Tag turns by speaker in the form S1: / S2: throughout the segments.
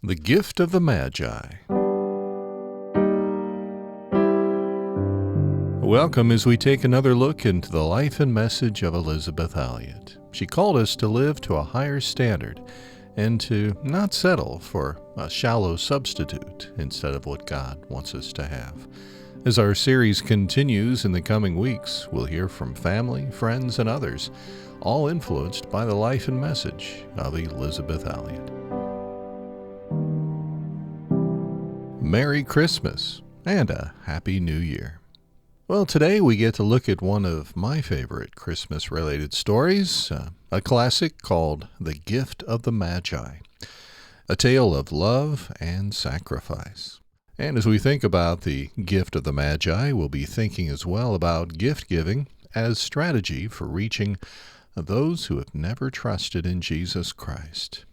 S1: The Gift of the Magi. Welcome as we take another look into the life and message of Elisabeth Elliot. She called us to live to a higher standard and to not settle for a shallow substitute instead of what God wants us to have. As our series continues in the coming weeks, we'll hear from family, friends, and others, all influenced by the life and message of Elisabeth Elliot. Merry Christmas and a Happy New Year. Well, today we get to look at one of my favorite Christmas-related stories, a classic called The Gift of the Magi, a tale of love and sacrifice. And as we think about the gift of the Magi, we'll be thinking as well about gift-giving as strategy for reaching those who have never trusted in Jesus Christ.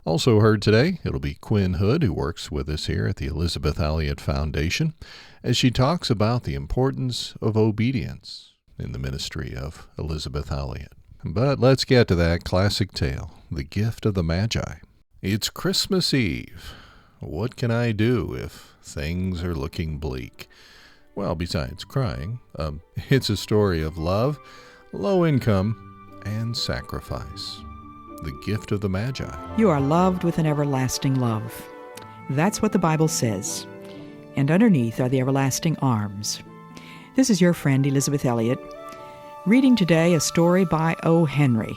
S1: Also heard today, it'll be Quinn Hood, who works with us here at the Elisabeth Elliot Foundation, as she talks about the importance of obedience in the ministry of Elisabeth Elliot. But let's get to that classic tale, The Gift of the Magi. It's Christmas Eve. What can I do if things are looking bleak? Well, besides crying, it's a story of love, low income, and sacrifice. The Gift of the Magi.
S2: You are loved with an everlasting love. That's what the Bible says. And underneath are the everlasting arms. This is your friend Elisabeth Elliot, reading today a story by O. Henry,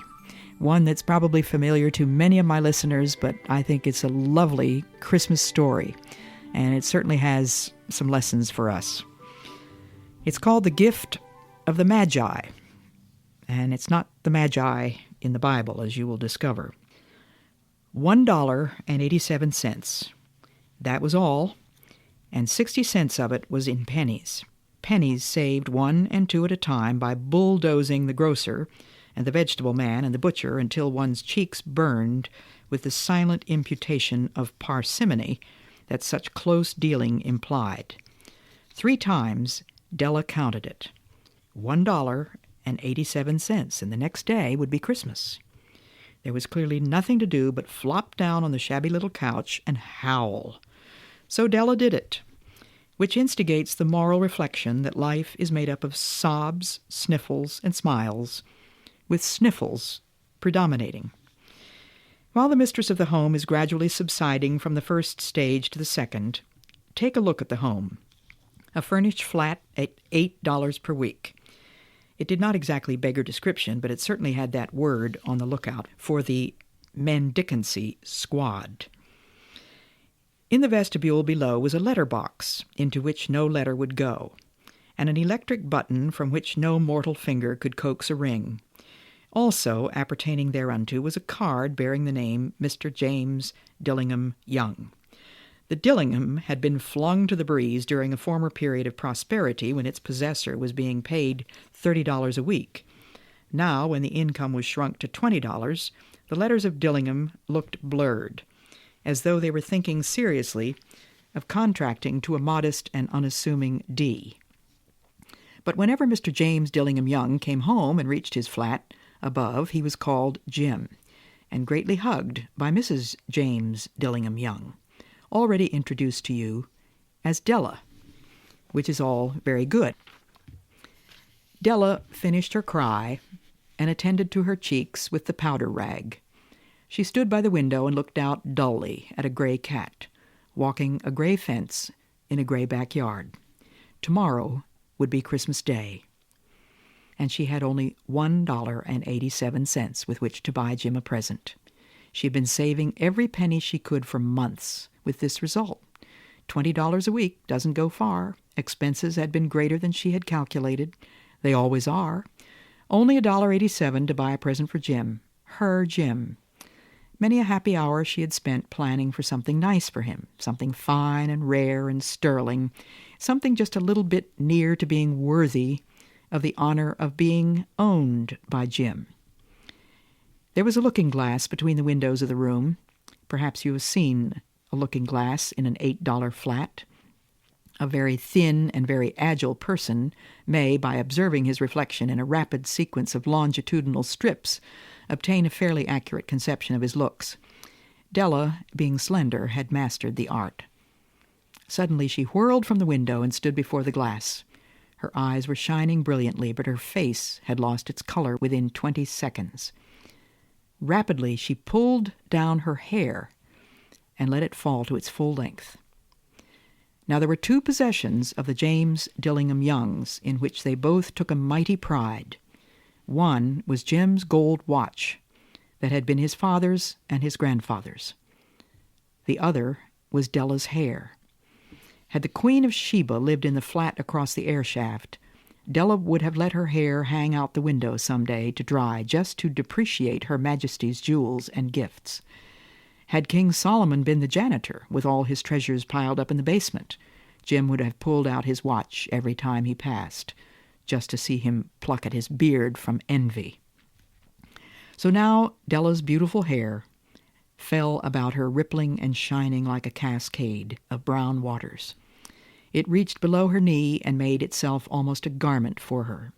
S2: one that's probably familiar to many of my listeners, but I think it's a lovely Christmas story, and it certainly has some lessons for us. It's called The Gift of the Magi, and it's not the Magi in the Bible, as you will discover. $1.87. That was all, and 60 cents of it was in pennies. Pennies saved 1 and 2 at a time by bulldozing the grocer and the vegetable man and the butcher until one's cheeks burned with the silent imputation of parsimony that such close dealing implied. 3 times Della counted it. $1.87, and the next day would be Christmas. There was clearly nothing to do but flop down on the shabby little couch and howl. So Della did it, which instigates the moral reflection that life is made up of sobs, sniffles, and smiles, with sniffles predominating. While the mistress of the home is gradually subsiding from the first stage to the second, take a look at the home. A furnished flat at $8 per week. It did not exactly beggar description, but it certainly had that word on the lookout for the mendicancy squad. In the vestibule below was a letter box into which no letter would go, and an electric button from which no mortal finger could coax a ring. Also appertaining thereunto was a card bearing the name Mr. James Dillingham Young. The Dillingham had been flung to the breeze during a former period of prosperity when its possessor was being paid $30 a week. Now, when the income was shrunk to $20, the letters of Dillingham looked blurred, as though they were thinking seriously of contracting to a modest and unassuming D. But whenever Mr. James Dillingham Young came home and reached his flat above, he was called Jim, and greatly hugged by Mrs. James Dillingham Young, already introduced to you as Della, which is all very good. Della finished her cry and attended to her cheeks with the powder rag. She stood by the window and looked out dully at a gray cat, walking a gray fence in a gray backyard. Tomorrow would be Christmas Day, and she had only $1.87 with which to buy Jim a present. She had been saving every penny she could for months, with this result. $20 a week doesn't go far. Expenses had been greater than she had calculated. They always are. Only $1.87 to buy a present for Jim. Her Jim. Many a happy hour she had spent planning for something nice for him, something fine and rare and sterling, something just a little bit near to being worthy of the honor of being owned by Jim. There was a looking-glass between the windows of the room. Perhaps you have seen a looking-glass in an $8 flat. A very thin and very agile person may, by observing his reflection in a rapid sequence of longitudinal strips, obtain a fairly accurate conception of his looks. Della, being slender, had mastered the art. Suddenly she whirled from the window and stood before the glass. Her eyes were shining brilliantly, but her face had lost its color within 20 seconds. Rapidly she pulled down her hair and let it fall to its full length. Now there were two possessions of the James Dillingham Youngs in which they both took a mighty pride. One was Jim's gold watch that had been his father's and his grandfather's. The other was Della's hair. Had the Queen of Sheba lived in the flat across the air shaft, Della would have let her hair hang out the window some day to dry, just to depreciate Her Majesty's jewels and gifts. Had King Solomon been the janitor, with all his treasures piled up in the basement, Jim would have pulled out his watch every time he passed, just to see him pluck at his beard from envy. So now Della's beautiful hair fell about her, rippling and shining like a cascade of brown waters. It reached below her knee and made itself almost a garment for her.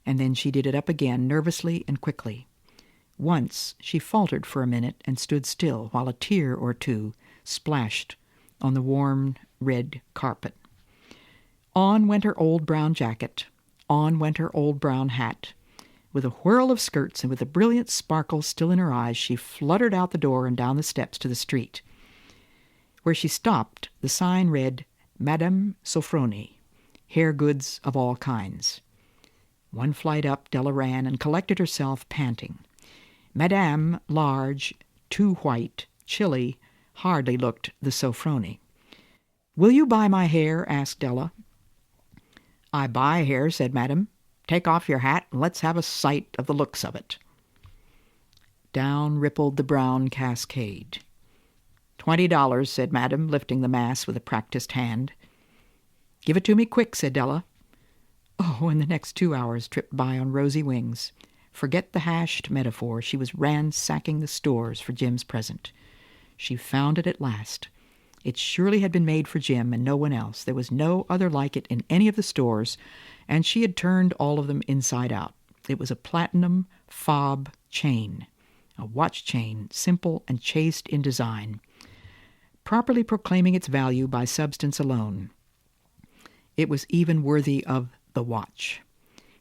S2: And then she did it up again, nervously and quickly. Once she faltered for a minute and stood still while a tear or two splashed on the warm red carpet. On went her old brown jacket, on went her old brown hat. With a whirl of skirts and with a brilliant sparkle still in her eyes, she fluttered out the door and down the steps to the street. Where she stopped, the sign read, Madame Sofronie, hair goods of all kinds. One flight up, Della ran and collected herself, panting. Madame, large, too white, chilly, hardly looked the Sofronie. "Will you buy my hair?" asked Della. "I buy hair," said Madame. "Take off your hat and let's have a sight of the looks of it." Down rippled the brown cascade. $20, said Madame, lifting the mass with a practiced hand. "Give it to me quick," said Della. Oh, and the next 2 hours tripped by on rosy wings. Forget the hashed metaphor. She was ransacking the stores for Jim's present. She found it at last. It surely had been made for Jim and no one else. There was no other like it in any of the stores, and she had turned all of them inside out. It was a platinum fob chain, a watch chain, simple and chaste in design, properly proclaiming its value by substance alone. It was even worthy of the watch.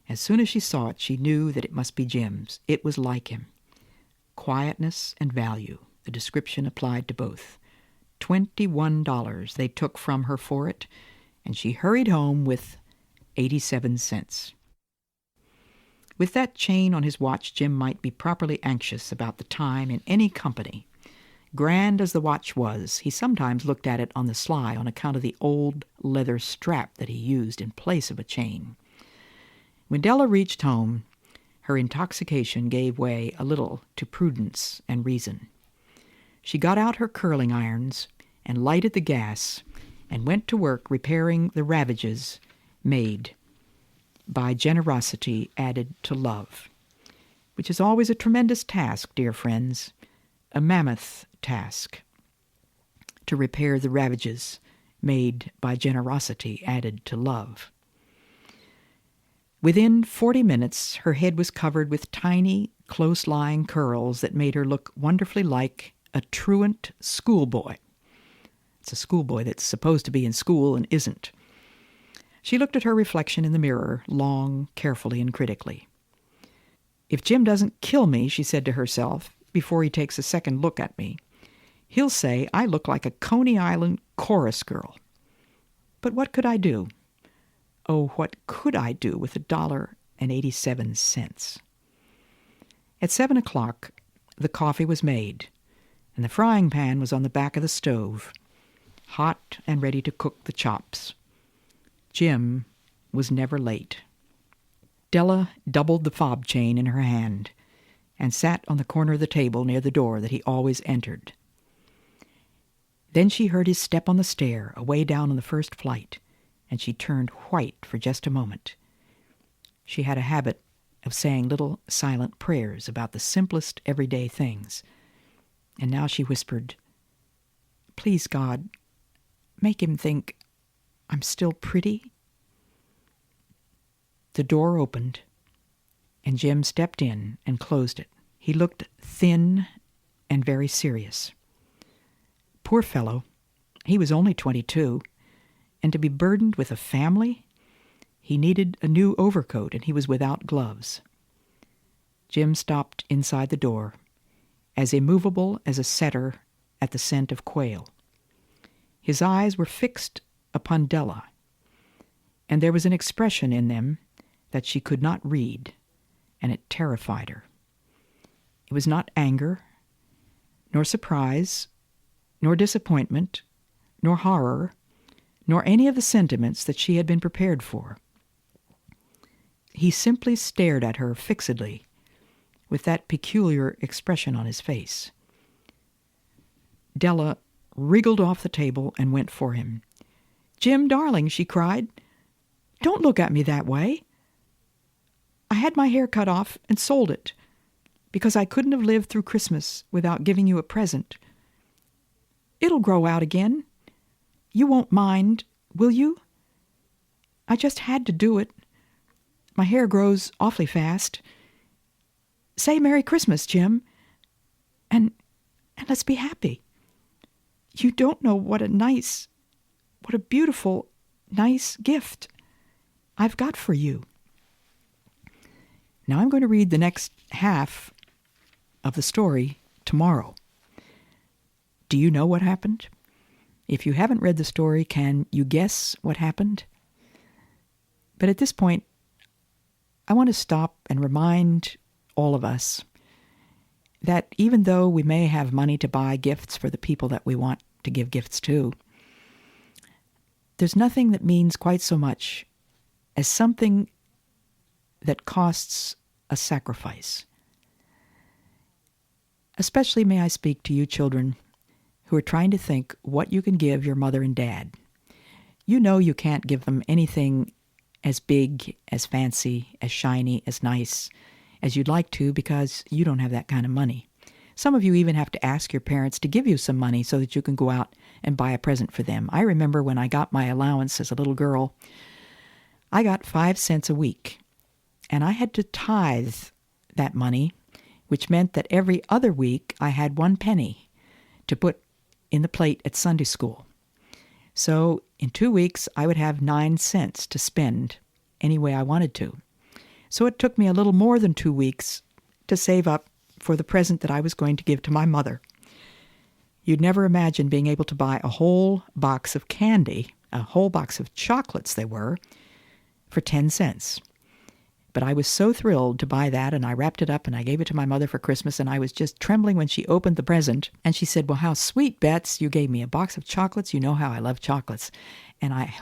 S2: As soon as she saw it, she knew that it must be Jim's. It was like him. Quietness and value, the description applied to both. $21 they took from her for it, and she hurried home with 87 cents. With that chain on his watch, Jim might be properly anxious about the time in any company. Grand as the watch was, he sometimes looked at it on the sly on account of the old leather strap that he used in place of a chain. When Della reached home, her intoxication gave way a little to prudence and reason. She got out her curling irons and lighted the gas and went to work repairing the ravages made by generosity added to love, which is always a tremendous task, dear friends, a mammoth task, to repair the ravages made by generosity added to love. Within 40 minutes, her head was covered with tiny, close-lying curls that made her look wonderfully like a truant schoolboy. It's a schoolboy that's supposed to be in school and isn't. She looked at her reflection in the mirror, long, carefully, and critically. "If Jim doesn't kill me," she said to herself, "before he takes a second look at me, he'll say I look like a Coney Island chorus girl. But what could I do? Oh, what could I do with $1.87? At 7 o'clock, the coffee was made, and the frying pan was on the back of the stove, hot and ready to cook the chops. Jim was never late. Della doubled the fob chain in her hand and sat on the corner of the table near the door that he always entered. Then she heard his step on the stair, away down on the first flight, and she turned white for just a moment. She had a habit of saying little silent prayers about the simplest everyday things, and now she whispered, "Please, God, make him think I'm still pretty." The door opened, and Jim stepped in and closed it. He looked thin and very serious. Poor fellow, he was only 22, and to be burdened with a family, he needed a new overcoat and he was without gloves. Jim stopped inside the door, as immovable as a setter at the scent of quail. His eyes were fixed upon Della, and there was an expression in them that she could not read, and it terrified her. It was not anger, nor surprise, nor disappointment, nor horror, nor any of the sentiments that she had been prepared for. He simply stared at her fixedly, with that peculiar expression on his face. Della wriggled off the table and went for him. "Jim, darling," she cried, "don't look at me that way. I had my hair cut off and sold it, because I couldn't have lived through Christmas without giving you a present. It'll grow out again. You won't mind, will you? I just had to do it. My hair grows awfully fast. Say Merry Christmas, Jim, and let's be happy. You don't know what a beautiful, nice gift I've got for you." Now I'm going to read the next half of the story tomorrow. Do you know what happened? If you haven't read the story, can you guess what happened? But at this point, I want to stop and remind all of us that even though we may have money to buy gifts for the people that we want to give gifts to, there's nothing that means quite so much as something that costs a sacrifice. Especially may I speak to you children who are trying to think what you can give your mother and dad. You know you can't give them anything as big, as fancy, as shiny, as nice as you'd like to because you don't have that kind of money. Some of you even have to ask your parents to give you some money so that you can go out and buy a present for them. I remember when I got my allowance as a little girl, I got 5 cents a week, and I had to tithe that money, which meant that every other week I had 1 penny to put in the plate at Sunday school. So in 2 weeks, I would have 9 cents to spend any way I wanted to. So it took me a little more than 2 weeks to save up for the present that I was going to give to my mother. You'd never imagine being able to buy a whole box of candy, a whole box of chocolates they were, for 10 cents. But I was so thrilled to buy that, and I wrapped it up and I gave it to my mother for Christmas, and I was just trembling when she opened the present. And she said, "Well, how sweet, Bets. You gave me a box of chocolates. You know how I love chocolates." And I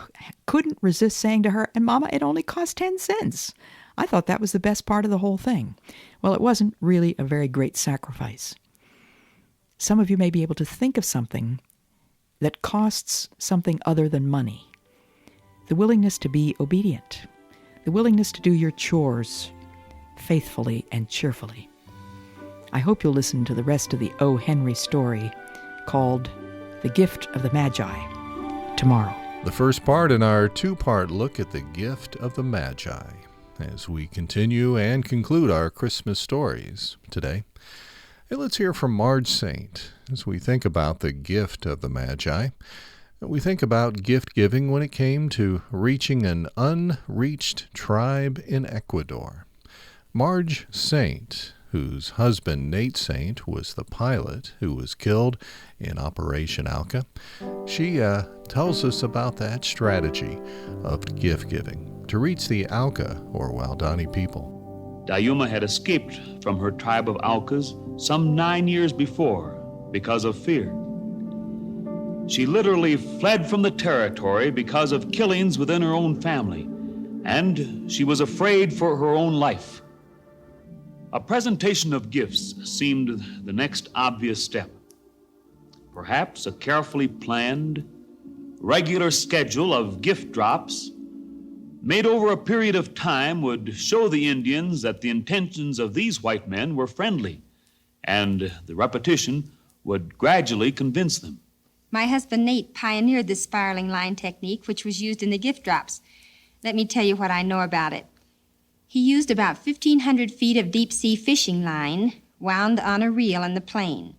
S2: couldn't resist saying to her, "And Mama, it only cost 10 cents. I thought that was the best part of the whole thing." Well, it wasn't really a very great sacrifice. Some of you may be able to think of something that costs something other than money. The willingness to be obedient. The willingness to do your chores faithfully and cheerfully. I hope you'll listen to the rest of the O. Henry story called The Gift of the Magi tomorrow.
S1: The first part in our 2-part look at the gift of the Magi as we continue and conclude our Christmas stories today. And let's hear from Marj Saint as we think about the gift of the Magi. We think about gift giving when it came to reaching an unreached tribe in Ecuador. Marj Saint, whose husband Nate Saint was the pilot who was killed in Operation Alka, she tells us about that strategy of gift giving to reach the Alka or Waodani people.
S3: Dayuma had escaped from her tribe of Alkas some 9 years before because of fear. She literally fled from the territory because of killings within her own family, and she was afraid for her own life. A presentation of gifts seemed the next obvious step. Perhaps a carefully planned, regular schedule of gift drops made over a period of time would show the Indians that the intentions of these white men were friendly, and the repetition would gradually convince them.
S4: My husband Nate pioneered this spiraling line technique, which was used in the gift drops. Let me tell you what I know about it. He used about 1,500 feet of deep-sea fishing line wound on a reel in the plain.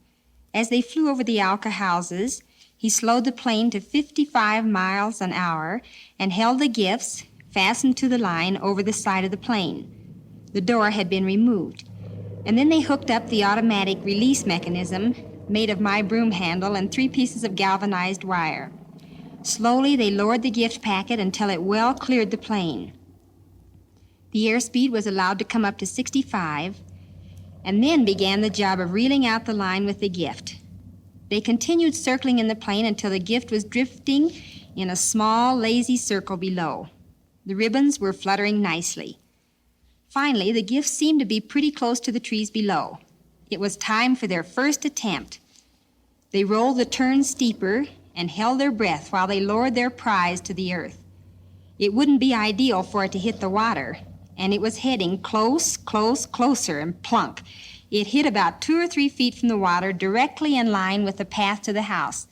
S4: As they flew over the Alka houses, He slowed the plane to 55 miles an hour and held the gifts, fastened to the line, over the side of the plane. The door had been removed. And then they hooked up the automatic release mechanism made of my broom handle and 3 pieces of galvanized wire. Slowly, they lowered the gift packet until it well cleared the plane. The airspeed was allowed to come up to 65, and then began the job of reeling out the line with the gift. They continued circling in the plane until the gift was drifting in a small, lazy circle below. The ribbons were fluttering nicely. Finally, the gift seemed to be pretty close to the trees below. It was time for their first attempt. They rolled the turn steeper and held their breath while they lowered their prize to the earth. It wouldn't be ideal for it to hit the water, and it was heading closer, and plunk. It hit about 2 or 3 feet from the water, directly in line with the path to the house.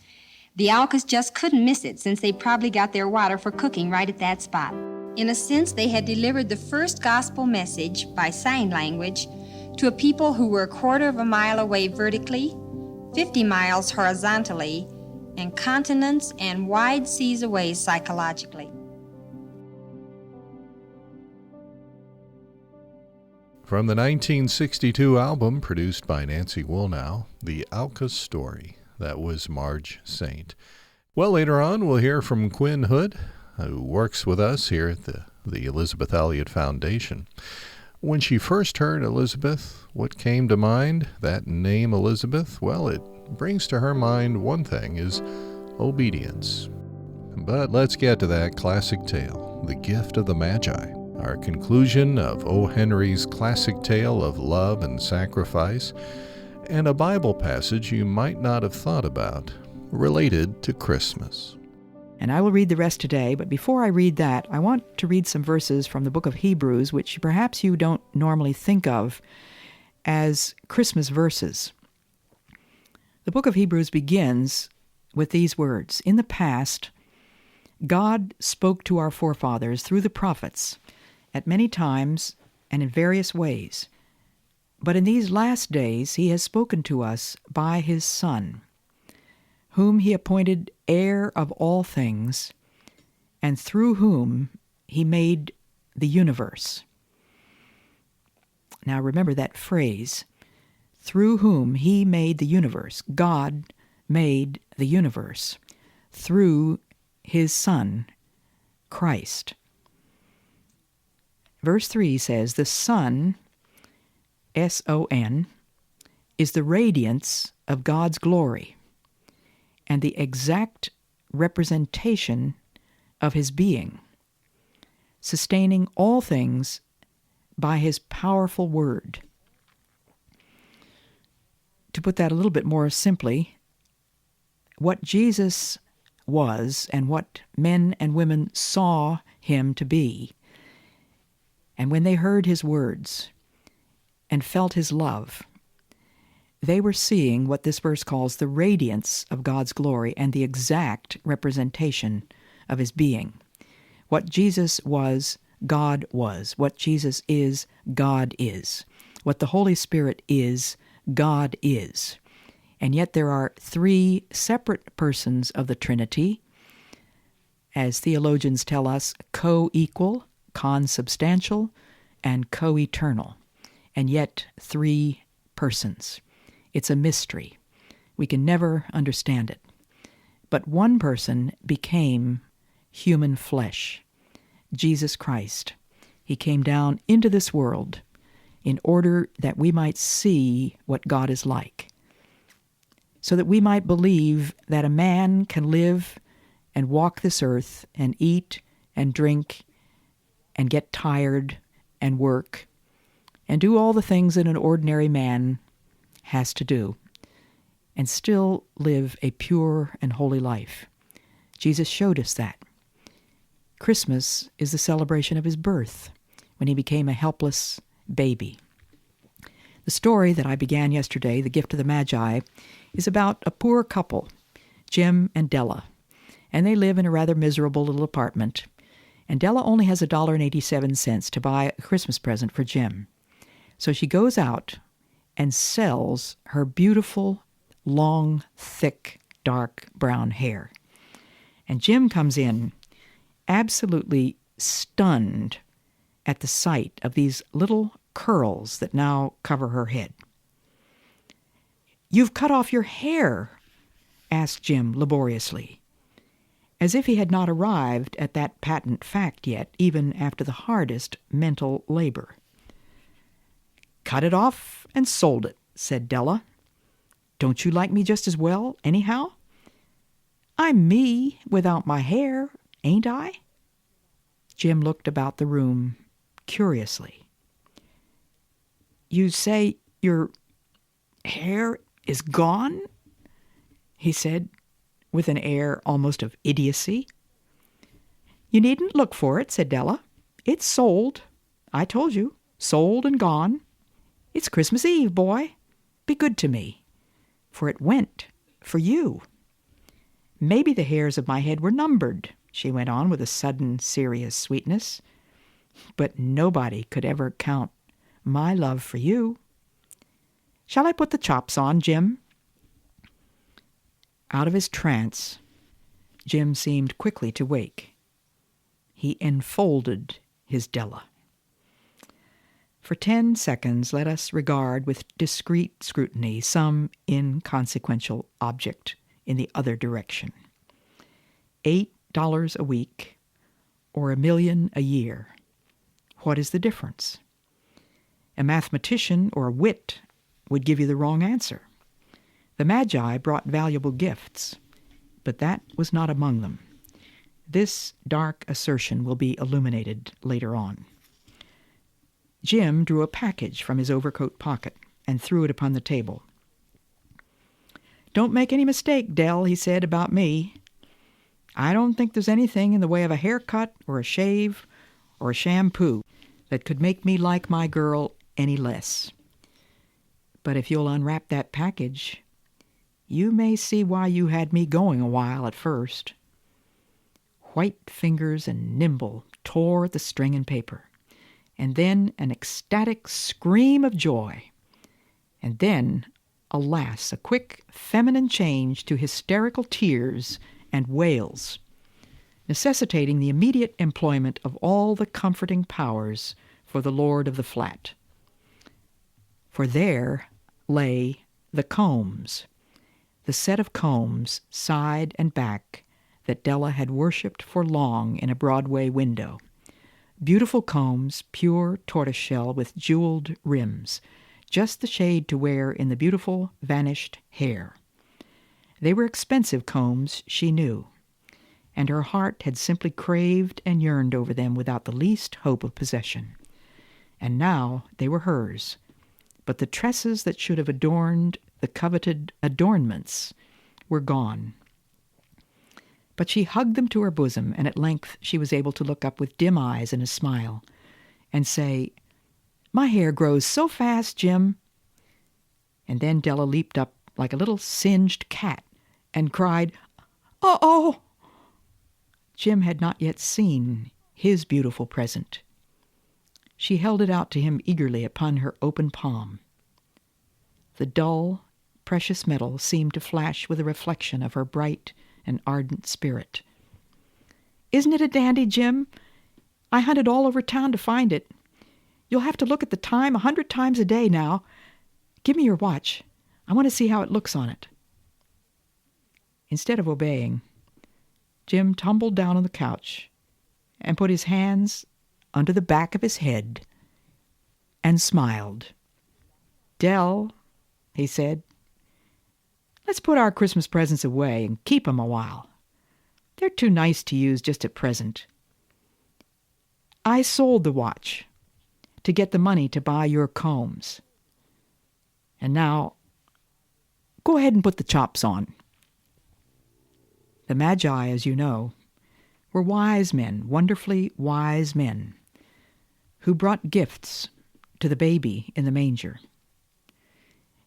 S4: The Alkas just couldn't miss it, since they probably got their water for cooking right at that spot. In a sense, they had delivered the first gospel message by sign language to a people who were 1/4 of a mile away vertically, 50 miles horizontally, and continents and wide seas away psychologically.
S1: From the 1962 album produced by Nancy Woolnow, The Alka's Story. That was Marj Saint. Well, later on, we'll hear from Quinn Hood, who works with us here at the Elizabeth Elliot Foundation. When she first heard Elizabeth, what came to mind? That name Elizabeth? Well, it brings to her mind one thing, is obedience. But let's get to that classic tale, The Gift of the Magi. Our conclusion of O. Henry's classic tale of love and sacrifice, and a Bible passage you might not have thought about, related to Christmas.
S2: And I will read the rest today, but before I read that, I want to read some verses from the book of Hebrews, which perhaps you don't normally think of as Christmas verses. The book of Hebrews begins with these words: "In the past, God spoke to our forefathers through the prophets at many times and in various ways. But in these last days he has spoken to us by his Son, whom he appointed heir of all things, and through whom he made the universe." Now remember that phrase, through whom he made the universe. God made the universe through his Son, Christ. Verse 3 says, "The Son, S-O-N, is the radiance of God's glory and the exact representation of his being, sustaining all things by his powerful word." To put that a little bit more simply, what Jesus was and what men and women saw him to be, and when they heard his words and felt his love, they were seeing what this verse calls the radiance of God's glory and the exact representation of his being. What Jesus was, God was. What Jesus is, God is. What the Holy Spirit is, God is. And yet there are 3 separate persons of the Trinity, as theologians tell us, co-equal, consubstantial, and co-eternal, and yet 3 persons. It's a mystery. We can never understand it. But one person became human flesh, Jesus Christ. He came down into this world in order that we might see what God is like, so that we might believe that a man can live and walk this earth and eat and drink and get tired and work and do all the things that an ordinary man has to do and still live a pure and holy life. Jesus showed us that. Christmas is the celebration of his birth, when he became a helpless baby. The story that I began yesterday, The Gift of the Magi, is about a poor couple, Jim and Della, and they live in a rather miserable little apartment, and Della only has $1.87 to buy a Christmas present for Jim. So she goes out and sells her beautiful, long, thick dark brown hair. And Jim comes in absolutely stunned at the sight of these little curls that now cover her head. "You've cut off your hair?" asked Jim laboriously, as if he had not arrived at that patent fact yet, even after the hardest mental labor. "Cut it off and sold it," said Della. "Don't you like me just as well, anyhow? I'm me without my hair, ain't I?" Jim looked about the room curiously. "You say your hair is gone?" he said, with an air almost of idiocy. "You needn't look for it," said Della. "It's sold. I told you, sold and gone. It's Christmas Eve, boy. Be good to me, for it went for you. Maybe the hairs of my head were numbered," she went on with a sudden serious sweetness, "but nobody could ever count my love for you. Shall I put the chops on, Jim?" Out of his trance, Jim seemed quickly to wake. He enfolded his Della. For 10 seconds let us regard with discreet scrutiny some inconsequential object in the other direction. $8 a week or $1 million a year. What is the difference? A mathematician or a wit would give you the wrong answer. The Magi brought valuable gifts, but that was not among them. This dark assertion will be illuminated later on. Jim drew a package from his overcoat pocket and threw it upon the table. "Don't make any mistake, Dell," he said, "about me. I don't think there's anything in the way of a haircut or a shave or a shampoo that could make me like my girl any less. But if you'll unwrap that package, you may see why you had me going a while at first." White fingers and nimble tore at the string and paper, and then an ecstatic scream of joy, and then, alas, a quick feminine change to hysterical tears and wails, necessitating the immediate employment of all the comforting powers for the lord of the flat. For there lay the combs, the set of combs, side and back, that Della had worshipped for long in a Broadway window. Beautiful combs, pure tortoiseshell with jeweled rims, just the shade to wear in the beautiful vanished hair. They were expensive combs, she knew, and her heart had simply craved and yearned over them without the least hope of possession. And now they were hers, but the tresses that should have adorned the coveted adornments were gone. But she hugged them to her bosom, and at length she was able to look up with dim eyes and a smile, and say, "My hair grows so fast, Jim." And then Della leaped up like a little singed cat and cried, "Oh!" Jim had not yet seen his beautiful present. She held it out to him eagerly upon her open palm. The dull, precious metal seemed to flash with a reflection of her bright and ardent spirit. "Isn't it a dandy, Jim? I hunted all over town to find it. You'll have to look at the time 100 times a day now. Give me your watch. I want to see how it looks on it." Instead of obeying, Jim tumbled down on the couch and put his hands under the back of his head and smiled. "Dell," he said, "let's put our Christmas presents away and keep 'em a while. They're too nice to use just at present. I sold the watch to get the money to buy your combs. And now, go ahead and put the chops on." The Magi, as you know, were wise men, wonderfully wise men, who brought gifts to the baby in the manger.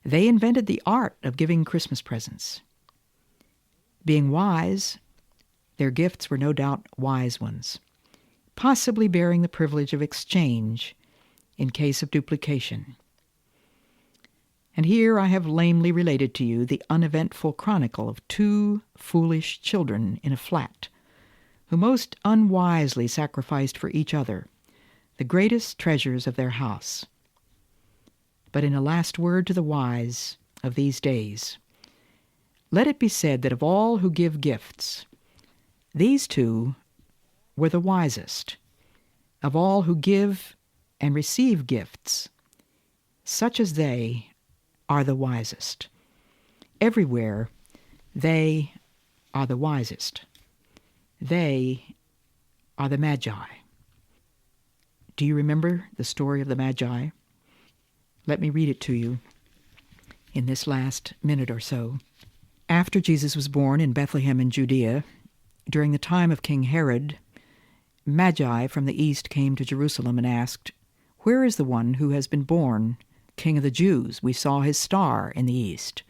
S2: They invented the art of giving Christmas presents. Being wise, their gifts were no doubt wise ones, possibly bearing the privilege of exchange in case of duplication. And here I have lamely related to you the uneventful chronicle of two foolish children in a flat, who most unwisely sacrificed for each other the greatest treasures of their house. But in a last word to the wise of these days, let it be said that of all who give gifts, these two were the wisest. Of all who give and receive gifts, such as they are the wisest. Everywhere, they are the wisest. They are the Magi. Do you remember the story of the Magi? Let me read it to you in this last minute or so. After Jesus was born in Bethlehem in Judea, during the time of King Herod, Magi from the east came to Jerusalem and asked, "Where is the one who has been born, King of the Jews? We saw his star in the east,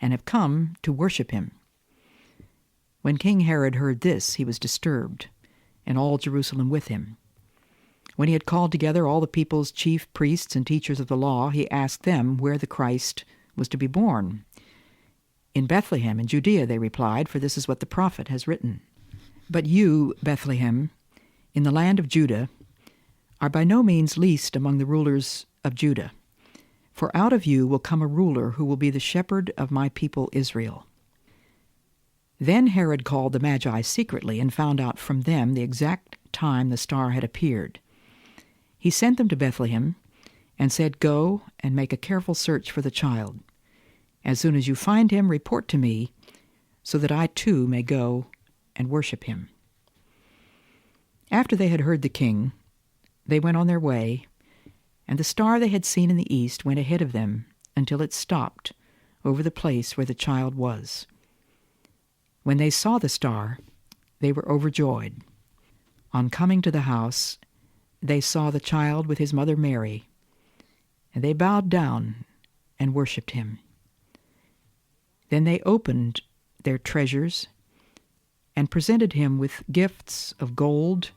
S2: and have come to worship him." When King Herod heard this, he was disturbed, and all Jerusalem with him. When he had called together all the people's chief priests and teachers of the law, he asked them where the Christ was to be born. "In Bethlehem in Judea," they replied, "for this is what the prophet has written. But you, Bethlehem, in the land of Judah, are by no means least among the rulers of Judah. For out of you will come a ruler who will be the shepherd of my people Israel." Then Herod called the Magi secretly and found out from them the exact time the star had appeared. He sent them to Bethlehem and said, "Go and make a careful search for the child. As soon as you find him, report to me, so that I too may go and worship him." After they had heard the king, they went on their way, and the star they had seen in the east went ahead of them until it stopped over the place where the child was. When they saw the star, they were overjoyed. On coming to the house, they saw the child with his mother Mary, and they bowed down and worshipped him. Then they opened their treasures and presented him with gifts of gold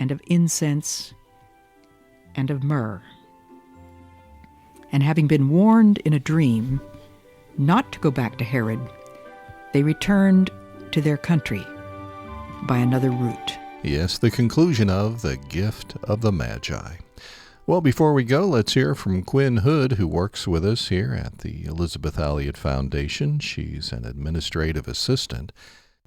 S2: and of incense and of myrrh. And having been warned in a dream not to go back to Herod, they returned to their country by another route.
S1: Yes, the conclusion of The Gift of the Magi. Well, before we go, let's hear from Quinn Hood, who works with us here at the Elizabeth Elliot Foundation. She's an administrative assistant.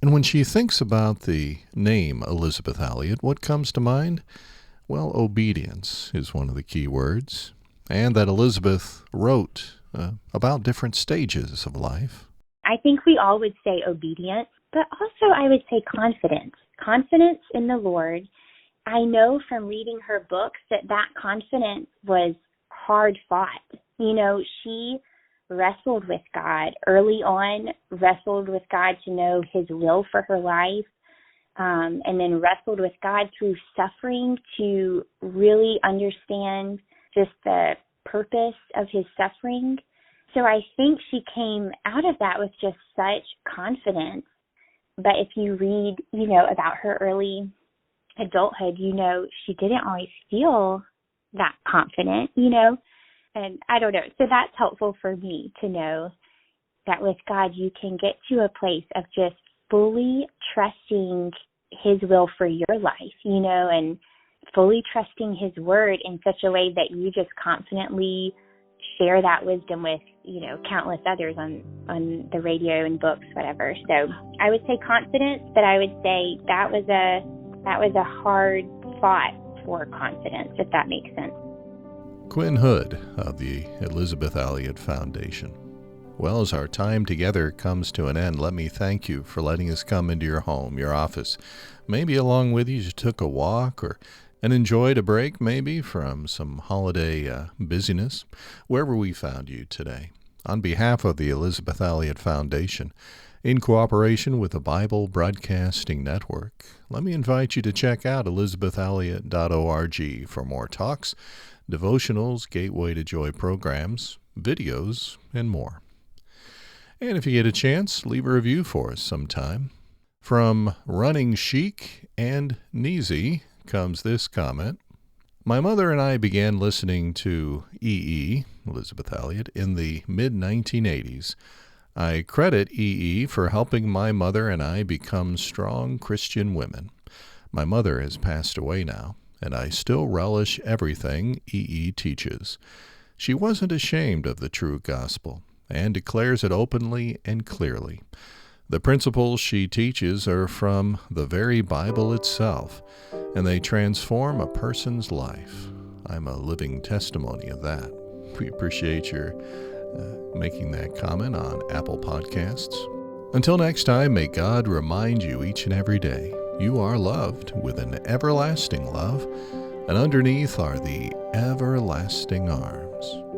S1: And when she thinks about the name Elizabeth Elliot, what comes to mind? Well, obedience is one of the key words, and that Elizabeth wrote about different stages of life.
S5: I think we all would say obedience, but also I would say confidence. Confidence in the Lord. I know from reading her books that confidence was hard fought. You know, she wrestled with God early on, wrestled with God to know his will for her life, and then wrestled with God through suffering to really understand just the purpose of his suffering. So I think she came out of that with just such confidence. But if you read, about her early adulthood, she didn't always feel that confident, and I don't know. So that's helpful for me to know that with God, you can get to a place of just fully trusting his will for your life, and fully trusting his word in such a way that you just confidently share that wisdom with, countless others on the radio and books, whatever. So I would say confidence, but I would say that was a hard fought for confidence, if that makes sense.
S1: Quinn Hood of the Elizabeth Elliot Foundation. Well, as our time together comes to an end, let me thank you for letting us come into your home, your office. Maybe along with you took a walk and enjoyed a break maybe from some holiday busyness, wherever we found you today. On behalf of the Elizabeth Elliot Foundation, in cooperation with the Bible Broadcasting Network, let me invite you to check out elizabethelliot.org for more talks, devotionals, Gateway to Joy programs, videos, and more. And if you get a chance, leave a review for us sometime. From Running Chic and Dize comes this comment. My mother and I began listening to E.E., Elizabeth Elliot, in the mid-1980s. I credit E.E. for helping my mother and I become strong Christian women. My mother has passed away now, and I still relish everything E.E. teaches. She wasn't ashamed of the true gospel and declares it openly and clearly. The principles she teaches are from the very Bible itself, and they transform a person's life. I'm a living testimony of that. We appreciate your making that comment on Apple Podcasts. Until next time, may God remind you each and every day you are loved with an everlasting love, and underneath are the everlasting arms.